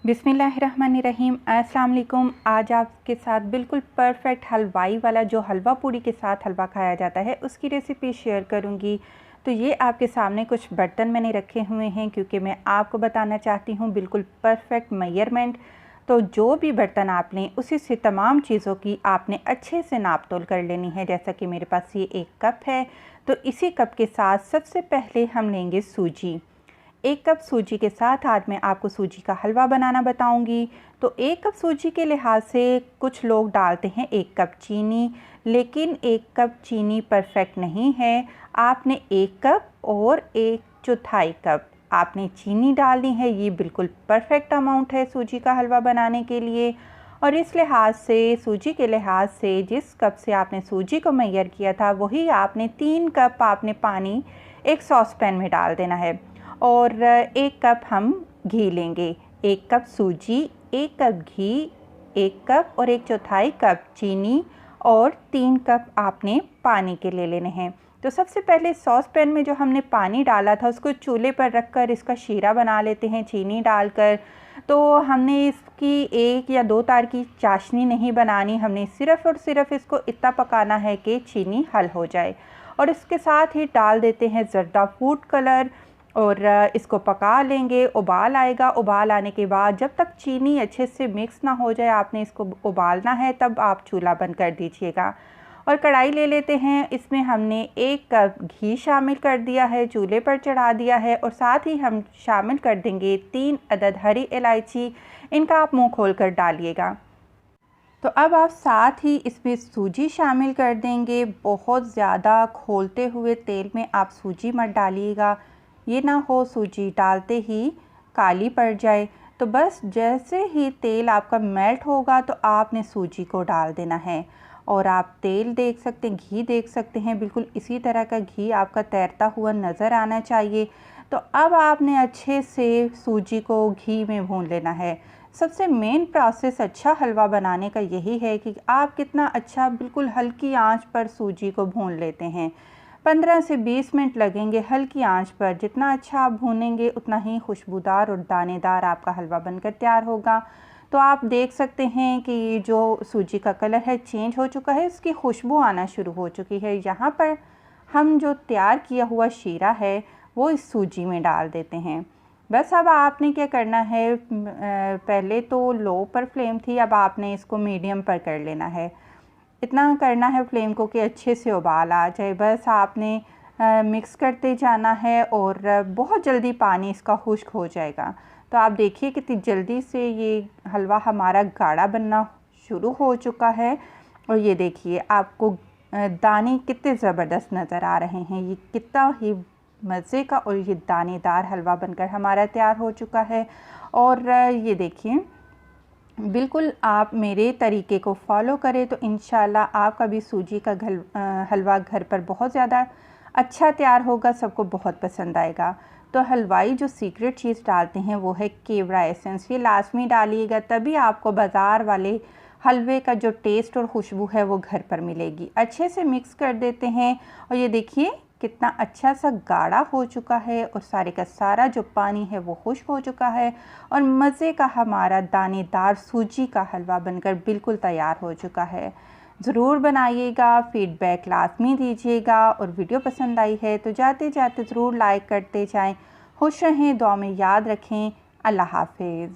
बिस्मिल्लाहिर्रहमानिर्रहीम। अस्सलाम वालेकुम। आज आपके साथ बिल्कुल परफेक्ट हलवाई वाला जो हलवा पूरी के साथ हलवा खाया जाता है उसकी रेसिपी शेयर करूंगी। तो ये आपके सामने कुछ बर्तन मैंने रखे हुए हैं क्योंकि मैं आपको बताना चाहती हूँ बिल्कुल परफेक्ट मेजरमेंट। तो जो भी बर्तन आप लें उसी से तमाम चीज़ों की आपने अच्छे से नाप तोल कर लेनी है। जैसा कि मेरे पास ये एक कप है, तो इसी कप के साथ सबसे पहले हम लेंगे सूजी। एक कप सूजी के साथ आज मैं आपको सूजी का हलवा बनाना बताऊंगी। तो एक कप सूजी के लिहाज से कुछ लोग डालते हैं एक कप चीनी, लेकिन एक कप चीनी परफेक्ट नहीं है। आपने एक कप और एक चौथाई कप आपने चीनी डालनी है। ये बिल्कुल परफेक्ट अमाउंट है सूजी का हलवा बनाने के लिए। और इस लिहाज से सूजी के लिहाज से जिस कप से आपने सूजी को मेजर किया था वही आपने 3 कप आपने पानी एक सॉस पैन में डाल देना है। और एक कप हम घी लेंगे। एक कप सूजी, एक कप घी, एक कप और एक चौथाई कप चीनी और 3 कप आपने पानी के ले लेने हैं। तो सबसे पहले सॉस पैन में जो हमने पानी डाला था उसको चूल्हे पर रखकर इसका शीरा बना लेते हैं चीनी डालकर। तो हमने इसकी 1 या 2 तार की चाशनी नहीं बनानी, हमने सिर्फ़ और सिर्फ इसको इतना पकाना है कि चीनी हल हो जाए। और इसके साथ ही डाल देते हैं ज़र्दा फूड कलर और इसको पका लेंगे। उबाल आएगा, उबाल आने के बाद जब तक चीनी अच्छे से मिक्स ना हो जाए आपने इसको उबालना है, तब आप चूल्हा बंद कर दीजिएगा। और कढ़ाई ले लेते हैं, इसमें हमने 1 कप घी शामिल कर दिया है, चूल्हे पर चढ़ा दिया है। और साथ ही हम शामिल कर देंगे 3 अदद हरी इलायची, इनका आप मुँह खोल कर डालिएगा। तो अब आप साथ ही इसमें सूजी शामिल कर देंगे। बहुत ज़्यादा खोलते हुए तेल में आप सूजी मत डालिएगा, ये ना हो सूजी डालते ही काली पड़ जाए। तो बस जैसे ही तेल आपका मेल्ट होगा तो आपने सूजी को डाल देना है। और आप तेल देख सकते हैं, घी देख सकते हैं, बिल्कुल इसी तरह का घी आपका तैरता हुआ नज़र आना चाहिए। तो अब आपने अच्छे से सूजी को घी में भून लेना है। सबसे मेन प्रोसेस अच्छा हलवा बनाने का यही है कि आप कितना अच्छा बिल्कुल हल्की आंच पर सूजी को भून लेते हैं। 15 से 20 मिनट लगेंगे हल्की आंच पर। जितना अच्छा आप भूनेंगे उतना ही खुशबूदार और दानेदार आपका हलवा बनकर तैयार होगा। तो आप देख सकते हैं कि जो सूजी का कलर है चेंज हो चुका है, उसकी खुशबू आना शुरू हो चुकी है। यहाँ पर हम जो तैयार किया हुआ शीरा है वो इस सूजी में डाल देते हैं। बस अब आपने क्या करना है, पहले तो लो पर फ्लेम थी, अब आपने इसको मीडियम पर कर लेना है। इतना करना है फ्लेम को कि अच्छे से उबाल आ जाए। बस आपने मिक्स करते जाना है और बहुत जल्दी पानी इसका खुश्क हो जाएगा। तो आप देखिए कितनी जल्दी से ये हलवा हमारा गाढ़ा बनना शुरू हो चुका है। और ये देखिए आपको दाने कितने ज़बरदस्त नज़र आ रहे हैं। ये कितना ही मज़े का और ये दानेदार हलवा बनकर हमारा तैयार हो चुका है। और ये देखिए बिल्कुल आप मेरे तरीके को फॉलो करें तो इंशाल्लाह आपका भी सूजी का हलवा घर पर बहुत ज़्यादा अच्छा तैयार होगा, सबको बहुत पसंद आएगा। तो हलवाई जो सीक्रेट चीज़ डालते हैं वो है केवड़ा एसेंस, ये लाजमी डालिएगा, तभी आपको बाज़ार वाले हलवे का जो टेस्ट और खुशबू है वो घर पर मिलेगी। अच्छे से मिक्स कर देते हैं और ये देखिए कितना अच्छा सा गाढ़ा हो चुका है और सारे का सारा जो पानी है वो खुश्क हो चुका है। और मज़े का हमारा दानेदार सूजी का हलवा बनकर बिल्कुल तैयार हो चुका है। ज़रूर बनाइएगा, फ़ीडबैक लाजमी दीजिएगा। और वीडियो पसंद आई है तो जाते जाते ज़रूर लाइक करते जाएं। खुश रहें, दुआ में याद रखें। अल्लाह हाफ़िज़।